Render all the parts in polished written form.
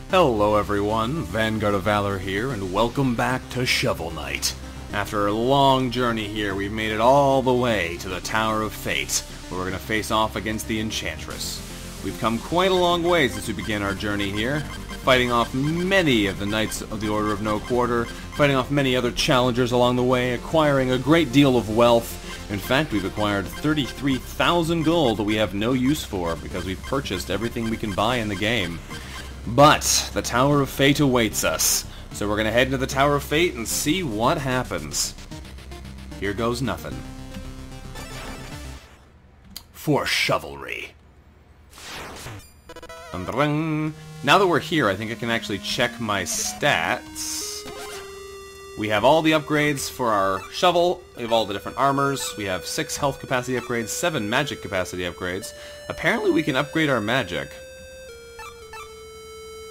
Hello everyone, VanguardOfValor here, and welcome back to Shovel Knight. After a long journey here, we've made it all the way to the Tower of Fate, where we're going to face off against the Enchantress. We've come quite a long way since we began our journey here, fighting off many of the Knights of the Order of No Quarter, fighting off many other challengers along the way, acquiring a great deal of wealth. In fact, we've acquired 33,000 gold that we have no use for, because we've purchased everything we can buy in the game. But the Tower of Fate awaits us, so we're going to head into the Tower of Fate and see what happens. Here goes nothing. For chivalry. Now that we're here, I think I can actually check my stats. We have all the upgrades for our shovel, we have all the different armors, we have 6 health capacity upgrades, 7 magic capacity upgrades. Apparently we can upgrade our magic.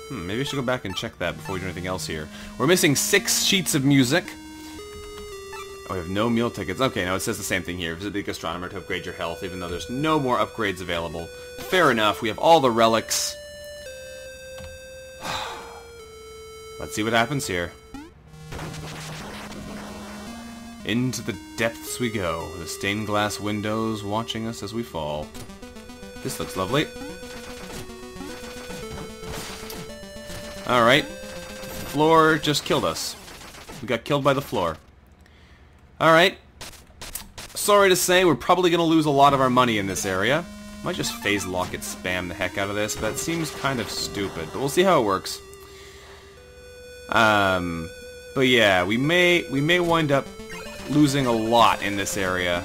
Maybe I should go back and check that before we do anything else here. We're missing 6 sheets of music. Oh, we have no meal tickets. Okay, now it says the same thing here. Visit the Gastronomer to upgrade your health, even though there's no more upgrades available. Fair enough, we have all the relics. Let's see what happens here. Into the depths we go, the stained glass windows watching us as we fall. This looks lovely. Alright. Floor just killed us. We got killed by the floor. Alright. Sorry to say, we're probably going to lose a lot of our money in this area. Might just phase lock it spam the heck out of this, but that seems kind of stupid. But we'll see how it works. But yeah, we may wind up losing a lot in this area.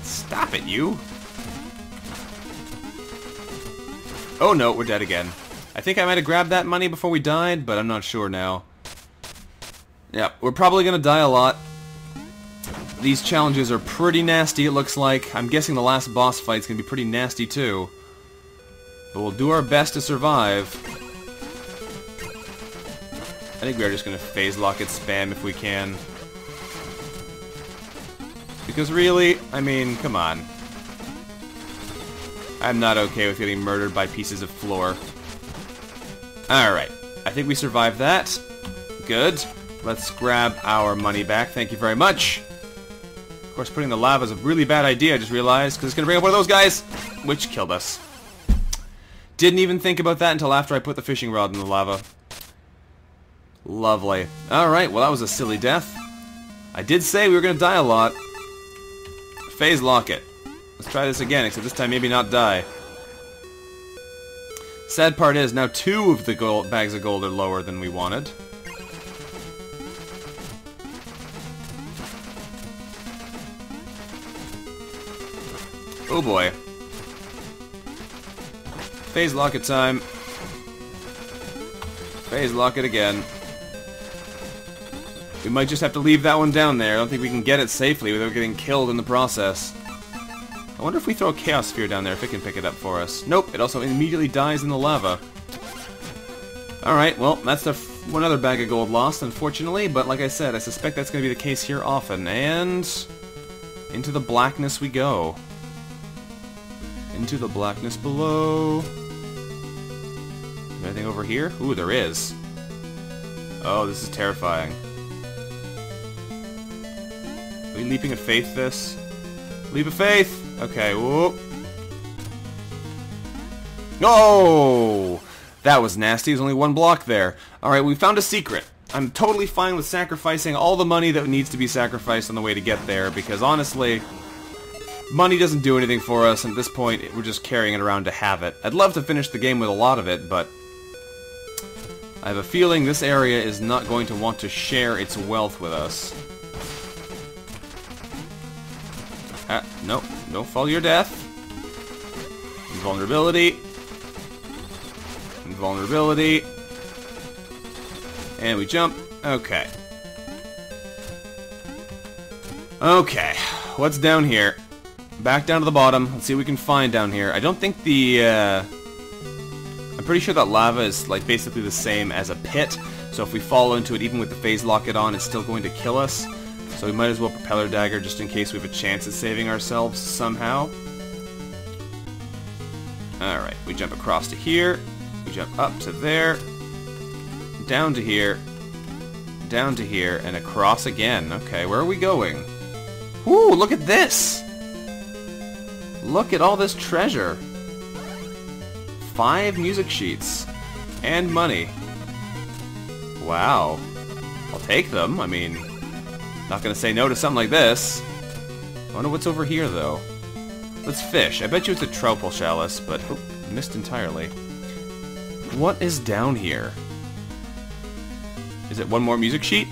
Stop it, you! Oh no, we're dead again. I think I might have grabbed that money before we died, but I'm not sure now. Yeah, we're probably gonna die a lot. These challenges are pretty nasty, it looks like. I'm guessing the last boss fight's gonna be pretty nasty too. But we'll do our best to survive. I think we're just gonna phase lock it spam if we can. Because really, I mean, come on. I'm not okay with getting murdered by pieces of floor. Alright. I think we survived that. Good. Let's grab our money back. Thank you very much. Of course, putting the lava is a really bad idea, I just realized, because it's going to bring up one of those guys, which killed us. Didn't even think about that until after I put the fishing rod in the lava. Lovely. Alright, well that was a silly death. I did say we were going to die a lot. Phase lock it. Let's try this again, except this time maybe not die. Sad part is, now 2 of the bags of gold are lower than we wanted. Oh boy. Phase lock it time. Phase lock it again. We might just have to leave that one down there. I don't think we can get it safely without getting killed in the process. I wonder if we throw a Chaos Sphere down there if it can pick it up for us. Nope, it also immediately dies in the lava. Alright, well, that's one other bag of gold lost, unfortunately, but like I said, I suspect that's going to be the case here often, and into the blackness we go. Into the blackness below. Is there anything over here? Ooh, there is. Oh, this is terrifying. Are we leaping of faith this? Leap of faith! Okay, whoop. No! That was nasty. There's only 1 block there. Alright, we found a secret. I'm totally fine with sacrificing all the money that needs to be sacrificed on the way to get there, because honestly, money doesn't do anything for us, and at this point, we're just carrying it around to have it. I'd love to finish the game with a lot of it, but I have a feeling this area is not going to want to share its wealth with us. Nope. Don't fall to your death. Invulnerability. Invulnerability. And we jump. Okay. Okay. What's down here? Back down to the bottom. Let's see what we can find down here. I don't think the, I'm pretty sure that lava is, like, basically the same as a pit. So if we fall into it, even with the phase lock it on, it's still going to kill us. So we might as well Propeller Dagger just in case we have a chance at saving ourselves somehow. Alright, we jump across to here. We jump up to there. Down to here. Down to here. And across again. Okay, where are we going? Woo, look at this! Look at all this treasure. 5 music sheets. And money. Wow. I'll take them. I mean, not gonna say no to something like this. I wonder what's over here, though. Let's fish. I bet you it's a troupal chalice, but oh, missed entirely. What is down here? Is it one more music sheet?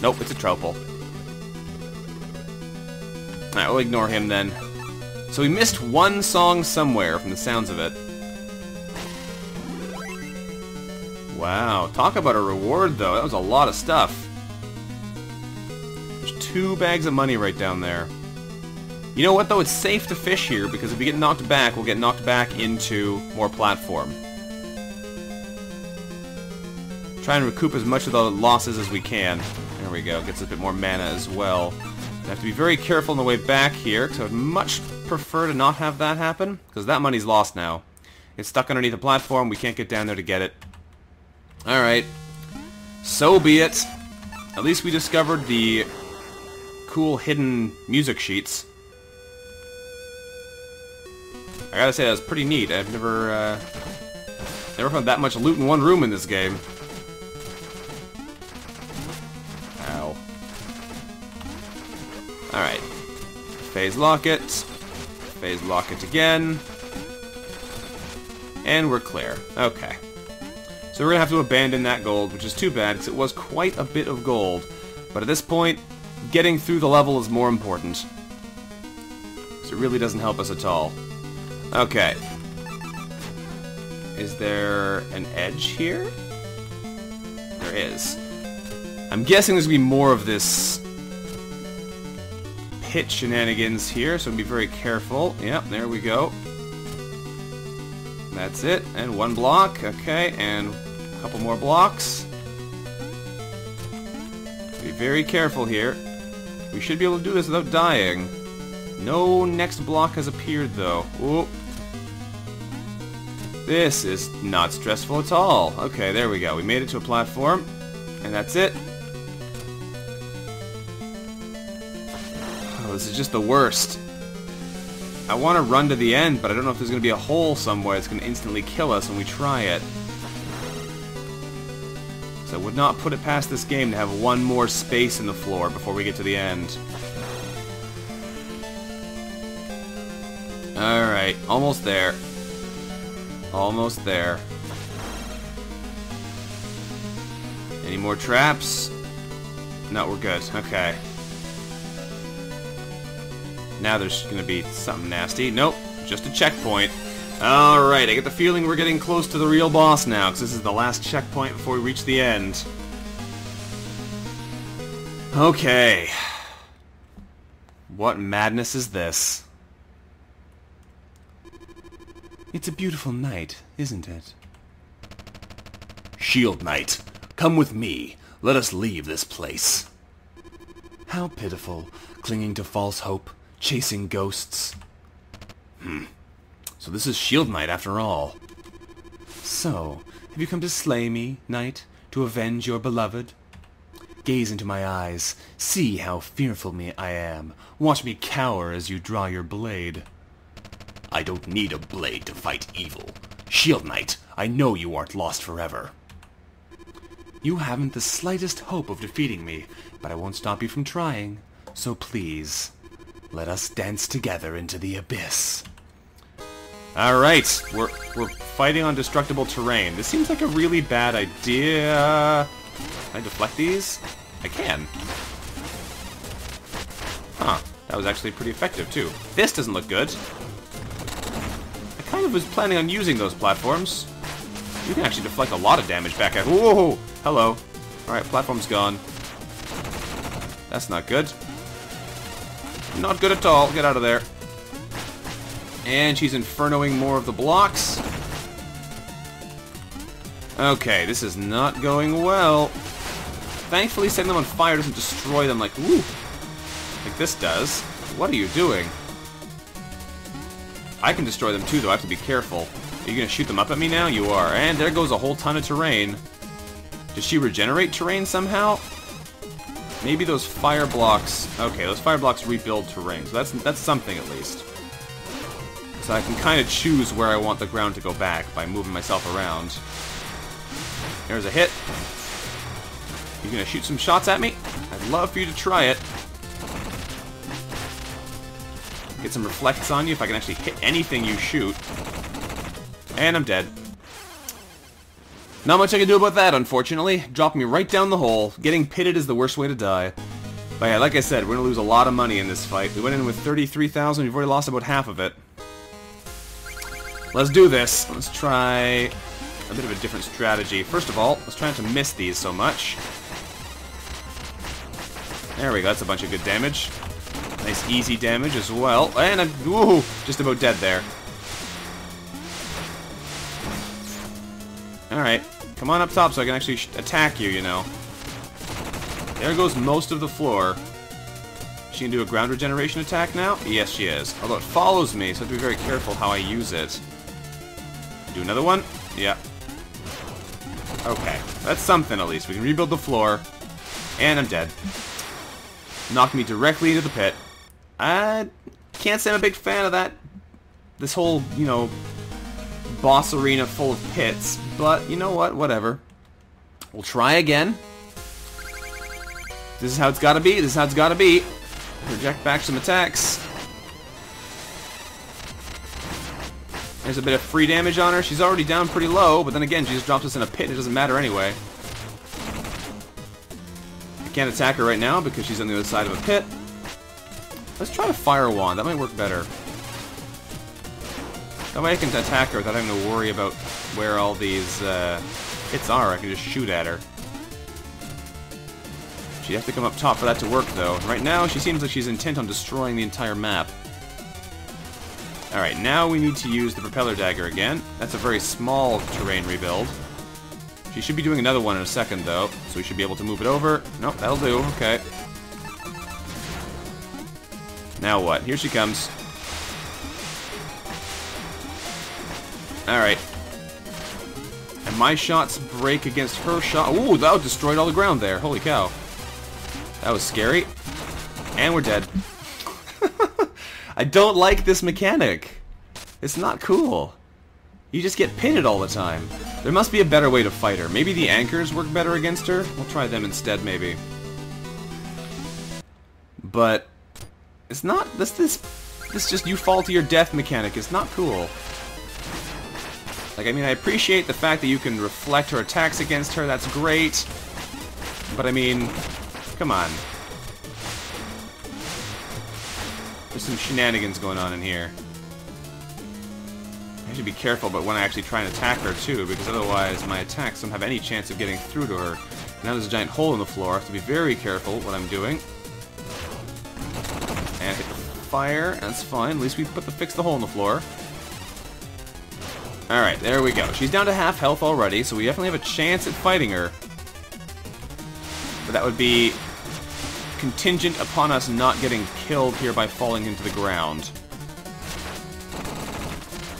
Nope, it's a troupal. Alright, we'll ignore him then. So we missed one song somewhere from the sounds of it. Wow, talk about a reward though. That was a lot of stuff. There's 2 bags of money right down there. You know what though? It's safe to fish here because if we get knocked back, we'll get knocked back into more platform. Try and recoup as much of the losses as we can. There we go. Gets a bit more mana as well. I have to be very careful on the way back here because I would much prefer to not have that happen because that money's lost now. It's stuck underneath a platform. We can't get down there to get it. Alright. So be it. At least we discovered the cool hidden music sheets. I gotta say, that was pretty neat. I've never found that much loot in one room in this game. Ow. Alright. Phase lock it. Phase lock it again. And we're clear. Okay. So we're gonna have to abandon that gold, which is too bad, because it was quite a bit of gold. But at this point, getting through the level is more important. Because it really doesn't help us at all. Okay. Is there an edge here? There is. I'm guessing there's gonna be more of this pit shenanigans here, so be very careful. Yep, there we go. That's it. And 1 block. Okay, and a couple more blocks. Be very careful here. We should be able to do this without dying. No next block has appeared, though. Ooh. This is not stressful at all. Okay, there we go. We made it to a platform, and that's it. Oh, this is just the worst. I want to run to the end, but I don't know if there's going to be a hole somewhere that's going to instantly kill us when we try it. So I would not put it past this game to have one more space in the floor before we get to the end. Alright, almost there. Almost there. Any more traps? No, we're good. Okay. Now there's going to be something nasty. Nope, just a checkpoint. Alright, I get the feeling we're getting close to the real boss now, because this is the last checkpoint before we reach the end. Okay. What madness is this? It's a beautiful night, isn't it? Shield Knight, come with me. Let us leave this place. How pitiful, clinging to false hope, chasing ghosts. So this is Shield Knight after all. So, have you come to slay me, Knight, to avenge your beloved? Gaze into my eyes, see how fearful I am. Watch me cower as you draw your blade. I don't need a blade to fight evil. Shield Knight, I know you aren't lost forever. You haven't the slightest hope of defeating me, but I won't stop you from trying. So please, let us dance together into the abyss. Alright, we're fighting on destructible terrain. This seems like a really bad idea. Can I deflect these? I can. Huh, that was actually pretty effective too. This doesn't look good. I kind of was planning on using those platforms. You can actually deflect a lot of damage back at— whoa! Hello. Alright, platform's gone. That's not good. Not good at all. Get out of there. And she's infernoing more of the blocks. Okay, this is not going well. Thankfully, setting them on fire doesn't destroy them like— woo! Like this does. What are you doing? I can destroy them too, though. I have to be careful. Are you going to shoot them up at me now? You are. And there goes a whole ton of terrain. Does she regenerate terrain somehow? Maybe those fire blocks... Okay, those fire blocks rebuild terrain. So that's something at least. So I can kind of choose where I want the ground to go back by moving myself around. There's a hit. You going to shoot some shots at me? I'd love for you to try it. Get some reflects on you if I can actually hit anything you shoot. And I'm dead. Not much I can do about that, unfortunately. Dropped me right down the hole. Getting pitted is the worst way to die. But yeah, like I said, we're going to lose a lot of money in this fight. We went in with 33,000. We've already lost about half of it. Let's do this. Let's try a bit of a different strategy. First of all, let's try not to miss these so much. There we go. That's a bunch of good damage. Nice easy damage as well. And I'm just about dead there. Alright. Come on up top so I can actually attack you, you know. There goes most of the floor. She can do a ground regeneration attack now? Yes, she is. Although it follows me, so I have to be very careful how I use it. Do another one? Yeah. Okay. That's something, at least. We can rebuild the floor. And I'm dead. Knocked me directly into the pit. I can't say I'm a big fan of that. This whole, you know, boss arena full of pits. But, you know what? Whatever. We'll try again. This is how it's gotta be. This is how it's gotta be. Project back some attacks. There's a bit of free damage on her. She's already down pretty low, but then again, she just drops us in a pit. It doesn't matter anyway. I can't attack her right now because she's on the other side of a pit. Let's try a fire wand. That might work better. That way I can attack her without having to worry about where all these hits are. I can just shoot at her. She'd have to come up top for that to work, though. Right now, she seems like she's intent on destroying the entire map. Alright, now we need to use the propeller dagger again. That's a very small terrain rebuild. She should be doing another one in a second, though, so we should be able to move it over. Nope, that'll do. Okay. Now what? Here she comes. Alright. And my shots break against her shot. Ooh, that destroyed all the ground there. Holy cow. That was scary. And we're dead. I don't like this mechanic. It's not cool. You just get pitted all the time. There must be a better way to fight her. Maybe the anchors work better against her? We'll try them instead, maybe. But it's not... This just you fall to your death mechanic. It's not cool. Like, I mean, I appreciate the fact that you can reflect her attacks against her. That's great. But, I mean... Come on. There's some shenanigans going on in here. I should be careful about when I actually try and attack her, too, because otherwise my attacks don't have any chance of getting through to her. Now there's a giant hole in the floor. I have to be very careful what I'm doing. And hit the fire. That's fine. At least we fixed the hole in the floor. Alright, there we go. She's down to half health already, so we definitely have a chance at fighting her. But that would be contingent upon us not getting killed here by falling into the ground.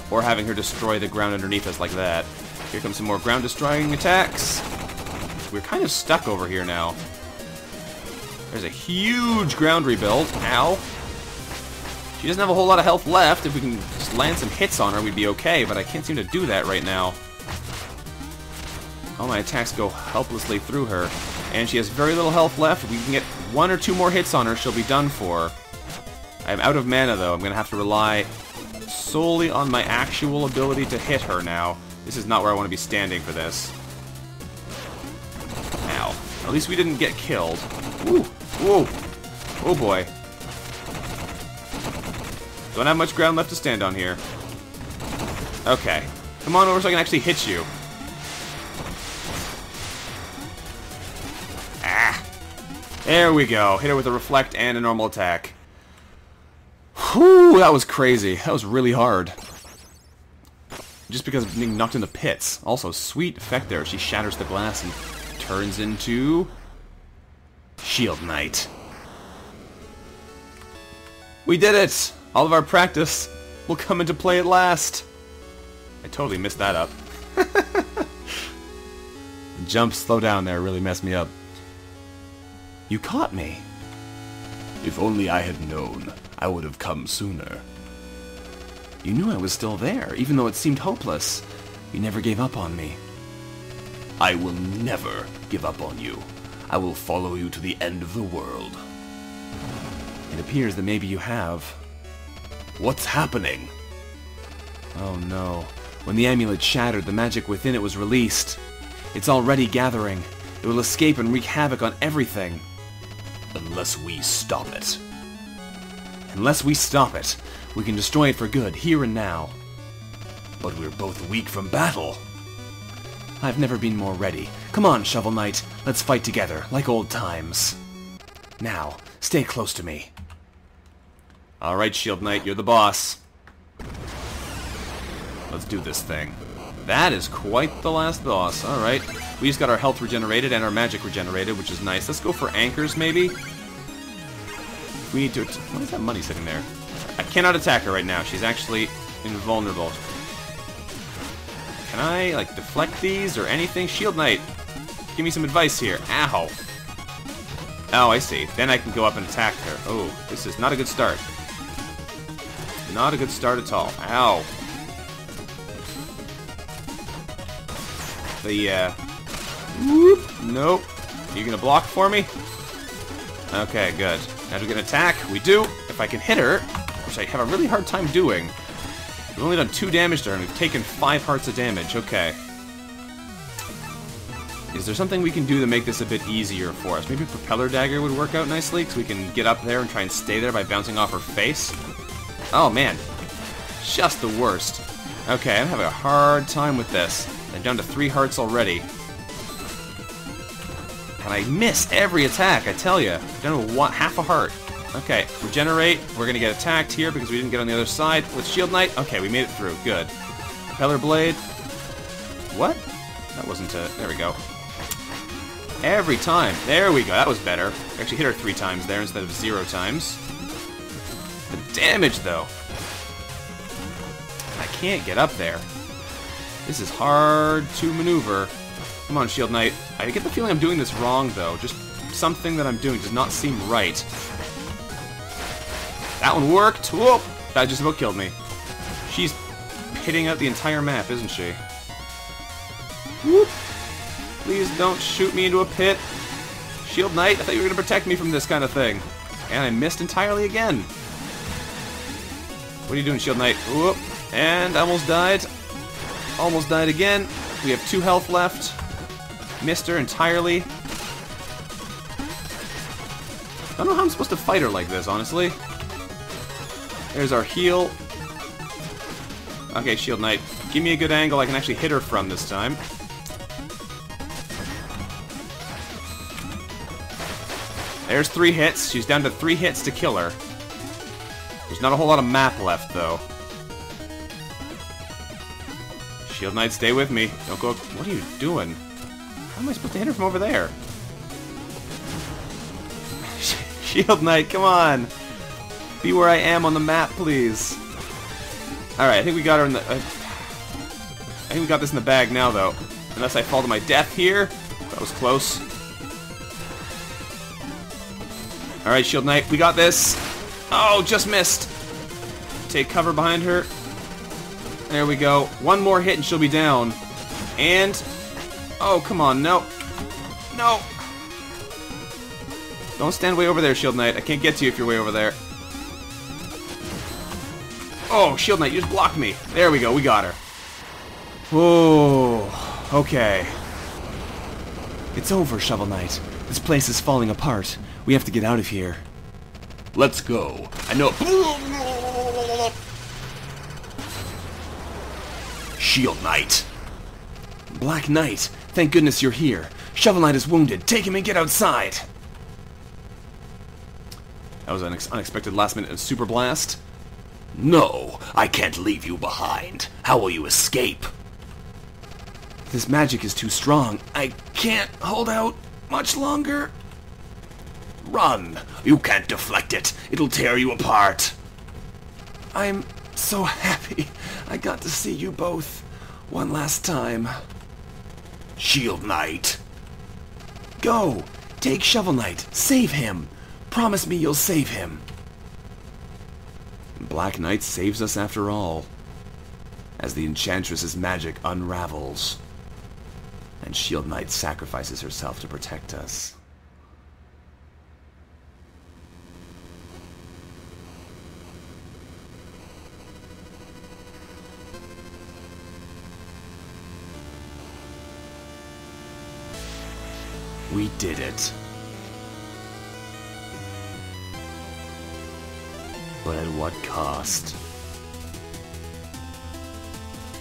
Or having her destroy the ground underneath us like that. Here comes some more ground-destroying attacks. We're kind of stuck over here now. There's a huge ground rebuild. Ow. She doesn't have a whole lot of health left. If we can just land some hits on her, we'd be okay, but I can't seem to do that right now. All my attacks go helplessly through her. And she has very little health left. If we can get one or two more hits on her, she'll be done for. I'm out of mana, though. I'm going to have to rely solely on my actual ability to hit her now. This is not where I want to be standing for this. Ow. At least we didn't get killed. Ooh. Whoa. Oh, boy. Don't have much ground left to stand on here. Okay. Come on over so I can actually hit you. There we go. Hit her with a reflect and a normal attack. Whew, that was crazy. That was really hard. Just because of being knocked in the pits. Also, sweet effect there. She shatters the glass and turns into... Shield Knight. We did it! All of our practice will come into play at last. I totally messed that up. The jump slow down there really messed me up. You caught me. If only I had known, I would have come sooner. You knew I was still there, even though it seemed hopeless. You never gave up on me. I will never give up on you. I will follow you to the end of the world. It appears that maybe you have. What's happening? Oh no. When the amulet shattered, the magic within it was released. It's already gathering. It will escape and wreak havoc on everything. Unless we stop it. Unless we stop it, we can destroy it for good, here and now. But we're both weak from battle. I've never been more ready. Come on, Shovel Knight. Let's fight together, like old times. Now, stay close to me. Alright, Shield Knight, you're the boss. Let's do this thing. That is quite the last boss. Alright. We just got our health regenerated and our magic regenerated, which is nice. Let's go for anchors, maybe? We need to... What is that money sitting there? I cannot attack her right now. She's actually invulnerable. Can I, like, deflect these or anything? Shield Knight, give me some advice here. Ow. Oh, I see. Then I can go up and attack her. Oh, this is not a good start. Not a good start at all. Ow. Whoop. Nope. Are you gonna block for me? Okay, good. Now do we get an attack? We do. If I can hit her, which I have a really hard time doing. We've only done 2 damage to her, and we've taken 5 hearts of damage. Okay. Is there something we can do to make this a bit easier for us? Maybe a propeller dagger would work out nicely, because we can get up there and try and stay there by bouncing off her face. Oh, man. Just the worst. Okay, I'm having a hard time with this. I'm down to 3 hearts already. And I miss every attack, I tell you. Down to half a heart. Okay, regenerate. We're gonna get attacked here because we didn't get on the other side with Shield Knight. Okay, we made it through. Good. Propeller blade. What? That wasn't a... There we go. Every time. There we go. That was better. We actually hit her 3 times there instead of 0 times. The damage, though. I can't get up there. This is hard to maneuver. Come on, Shield Knight. I get the feeling I'm doing this wrong, though. Just something that I'm doing does not seem right. That one worked. Whoop! That just about killed me. She's hitting out the entire map, isn't she? Whoop! Please don't shoot me into a pit. Shield Knight, I thought you were going to protect me from this kind of thing. And I missed entirely again. What are you doing, Shield Knight? Whoop! And I almost died. Almost died again. We have 2 health left. Missed her entirely. I don't know how I'm supposed to fight her like this, honestly. There's our heal. Okay, Shield Knight. Give me a good angle I can actually hit her from this time. There's 3 hits. She's down to 3 hits to kill her. There's not a whole lot of map left, though. Shield Knight, stay with me. Don't go... What are you doing? How am I supposed to hit her from over there? Shield Knight, come on! Be where I am on the map, please. Alright, I think we got her in the... I think we got this in the bag now, though. Unless I fall to my death here. That was close. Alright, Shield Knight, we got this. Oh, just missed. Take cover behind her. There we go. 1 more hit and she'll be down. And... Oh, come on, no. No! Don't stand way over there, Shield Knight. I can't get to you if you're way over there. Oh, Shield Knight, you just blocked me. There we go, we got her. Whoa. Okay. It's over, Shovel Knight. This place is falling apart. We have to get out of here. Let's go. I know... Shield Knight. Black Knight, thank goodness you're here. Shovel Knight is wounded. Take him and get outside. That was an unexpected last-minute super blast. No, I can't leave you behind. How will you escape? This magic is too strong. I can't hold out much longer. Run. You can't deflect it. It'll tear you apart. I'm So happy I got to see you both one last time. Shield Knight. Go! Take Shovel Knight. Save him. Promise me you'll save him. Black Knight saves us after all, as the Enchantress's magic unravels, and Shield Knight sacrifices herself to protect us. We did it. But at what cost?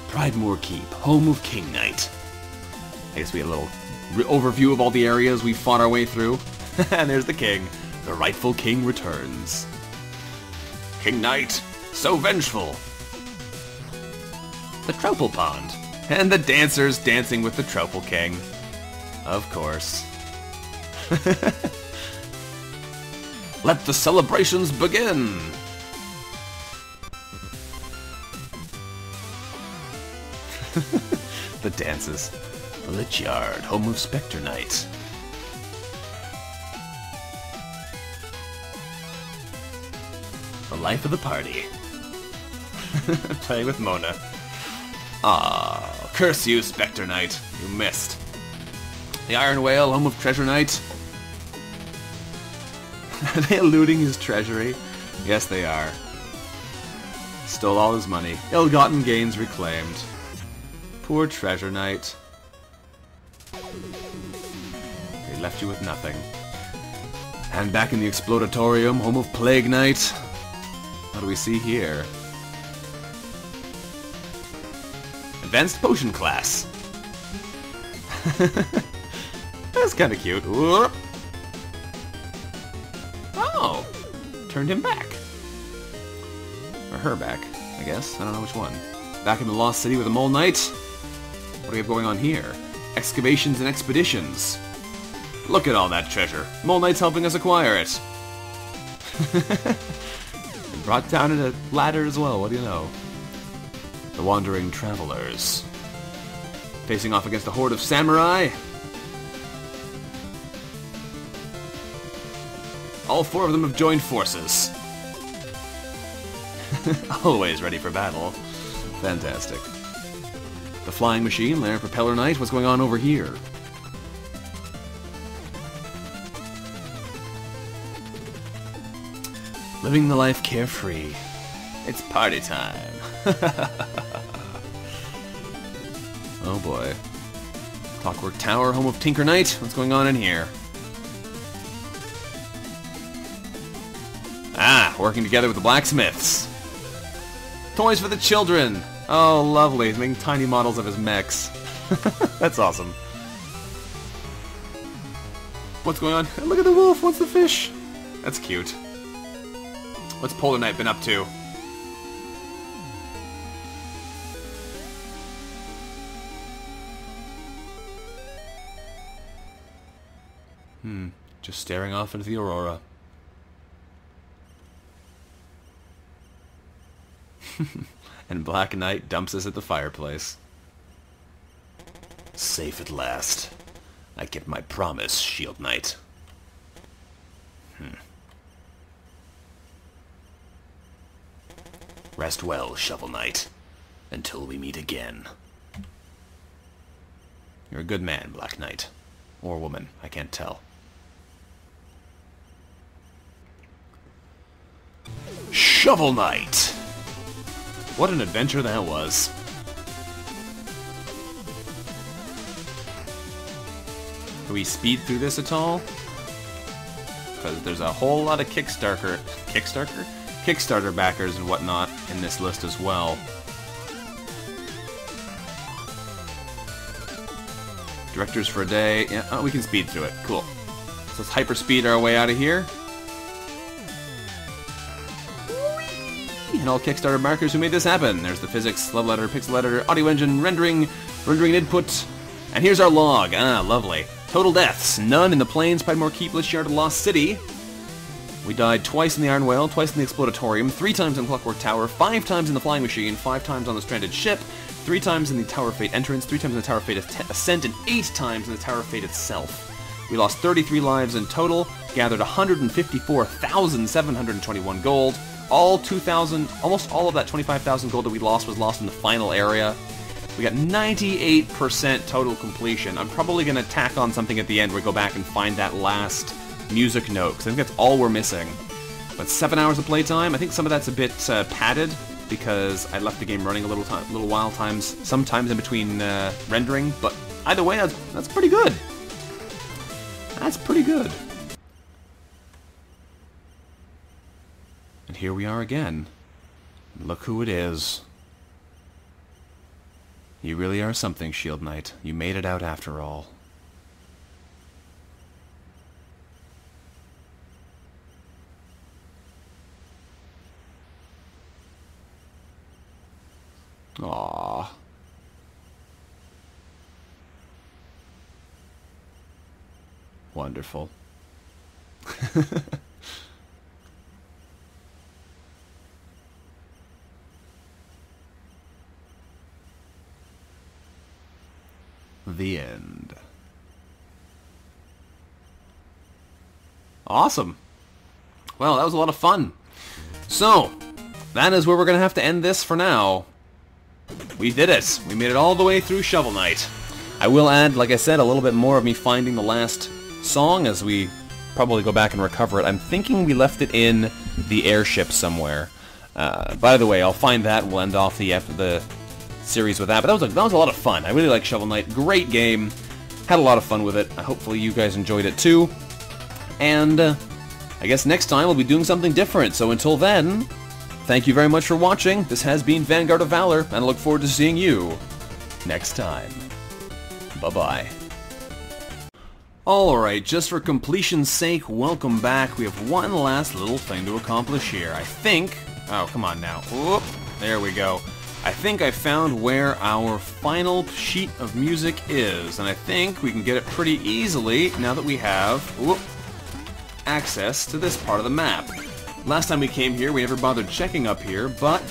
Pridemoor Keep, home of King Knight. I guess we had a little overview of all the areas we fought our way through. And there's the king. The rightful king returns. King Knight, so vengeful. The Troupple Pond. And the dancers dancing with the Troupple King. Of course. Let the celebrations begin! The dances. Lichyard, home of Spectre Knight. The life of the party. Playing with Mona. Ah, curse you, Spectre Knight. You missed. The Iron Whale, home of Treasure Knight. Are they looting his treasury? Yes, they are. Stole all his money. Ill-gotten gains reclaimed. Poor Treasure Knight. They left you with nothing. And back in the Explodatorium, home of Plague Knight. What do we see here? Advanced Potion class. That's kind of cute. Whoop. Oh! Turned him back. Or her back, I guess. I don't know which one. Back in the Lost City with the Mole Knight. What do we have going on here? Excavations and expeditions. Look at all that treasure. Mole Knight's helping us acquire it. And brought down in a ladder as well, what do you know? The Wandering Travelers. Facing off against a horde of samurai. All four of them have joined forces. Always ready for battle. Fantastic. The Flying Machine, Lair Propeller Knight, what's going on over here? Living the life carefree. It's party time. Oh boy. Clockwork Tower, home of Tinker Knight, what's going on in here? Ah, working together with the blacksmiths. Toys for the children. Oh, lovely. He's making tiny models of his mechs. That's awesome. What's going on? Look at the wolf. What's the fish? That's cute. What's Polar Knight been up to? Just staring off into the aurora. And Black Knight dumps us at the fireplace. Safe at last. I kept my promise, Shield Knight. Rest well, Shovel Knight. Until we meet again. You're a good man, Black Knight. Or woman, I can't tell. Shovel Knight! What an adventure that was. Can we speed through this at all? Because there's a whole lot of Kickstarter backers and whatnot in this list as well. Directors for a day. Yeah, oh, we can speed through it. Cool. So let's hyperspeed our way out of here. And all Kickstarter markers who made this happen. There's the physics, level editor, pixel editor, audio engine, rendering input. And here's our log. Ah, lovely. Total deaths. None in the plains, Pridemoor Keep, Lichyard, Lost City. We died twice in the Iron Whale, twice in the Explodatorium, 3 times in Clockwork Tower, 5 times in the Flying Machine, 5 times on the Stranded Ship, 3 times in the Tower of Fate entrance, 3 times in the Tower of Fate Ascent, and 8 times in the Tower of Fate itself. We lost 33 lives in total, gathered 154,721 gold, all 2,000, almost all of that 25,000 gold that we lost was lost in the final area. We got 98% total completion. I'm probably going to tack on something at the end where we go back and find that last music note, because I think that's all we're missing. But 7 hours of playtime, I think some of that's a bit padded, because I left the game running a little while sometimes in between rendering, but either way, that's pretty good. That's pretty good. And here we are again. Look who it is. You really are something, Shield Knight. You made it out after all. Aww. Wonderful. The end. Awesome. Well, that was a lot of fun. So, that is where we're going to have to end this for now. We did it. We made it all the way through Shovel Knight. I will add, like I said, a little bit more of me finding the last song as we probably go back and recover it. I'm thinking we left it in the airship somewhere. By the way, I'll find that. We'll end off the series with that. But that was a lot of fun. I really like Shovel Knight. Great game. Had a lot of fun with it. Hopefully you guys enjoyed it too. And I guess next time we'll be doing something different. So until then, thank you very much for watching. This has been Vanguard of Valor, and I look forward to seeing you next time. Bye-bye. Alright, just for completion's sake, welcome back. We have one last little thing to accomplish here. I think... Oh, come on now. Whoop, there we go. I think I found where our final sheet of music is, and I think we can get it pretty easily now that we have access to this part of the map. Last time we came here, we never bothered checking up here, but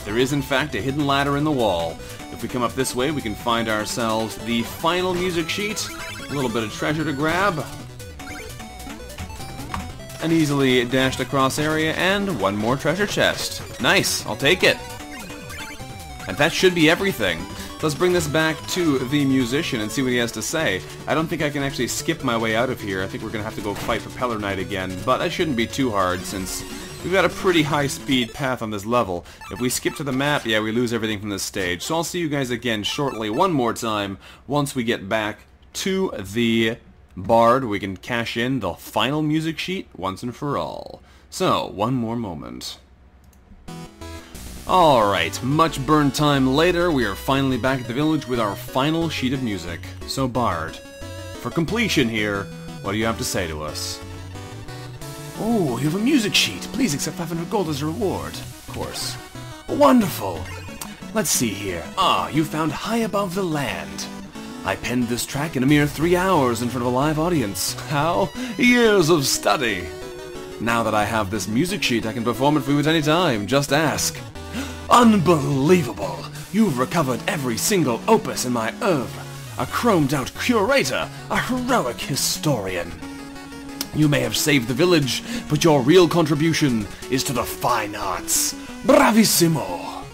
there is in fact a hidden ladder in the wall. If we come up this way, we can find ourselves the final music sheet, a little bit of treasure to grab, an easily dashed across area, and one more treasure chest. Nice, I'll take it. And that should be everything. Let's bring this back to the musician and see what he has to say. I don't think I can actually skip my way out of here. I think we're going to have to go fight Propeller Knight again, but that shouldn't be too hard since we've got a pretty high-speed path on this level. If we skip to the map, yeah, we lose everything from this stage. So I'll see you guys again shortly one more time once we get back to the Bard. We can cash in the final music sheet once and for all. So, one more moment. Alright, much burn time later, we are finally back at the village with our final sheet of music. So Bard, for completion here, what do you have to say to us? Oh, you have a music sheet. Please accept 500 gold as a reward. Of course. Wonderful. Let's see here. Ah, you found High Above the Land. I penned this track in a mere 3 hours in front of a live audience. How? Years of study. Now that I have this music sheet, I can perform it for you at any time. Just ask. Unbelievable! You've recovered every single opus in my oeuvre. A chromed-out curator, a heroic historian. You may have saved the village, but your real contribution is to the fine arts. Bravissimo!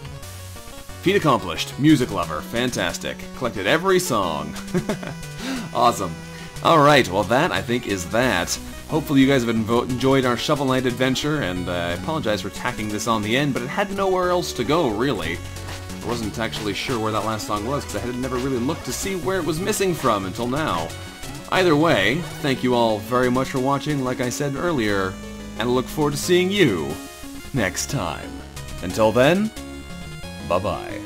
Feat accomplished. Music lover. Fantastic. Collected every song. Awesome. Alright, well that, I think, is that. Hopefully you guys have enjoyed our Shovel Knight adventure, and I apologize for tacking this on the end, but it had nowhere else to go, really. I wasn't actually sure where that last song was, because I had never really looked to see where it was missing from until now. Either way, thank you all very much for watching, like I said earlier, and I look forward to seeing you next time. Until then, bye-bye.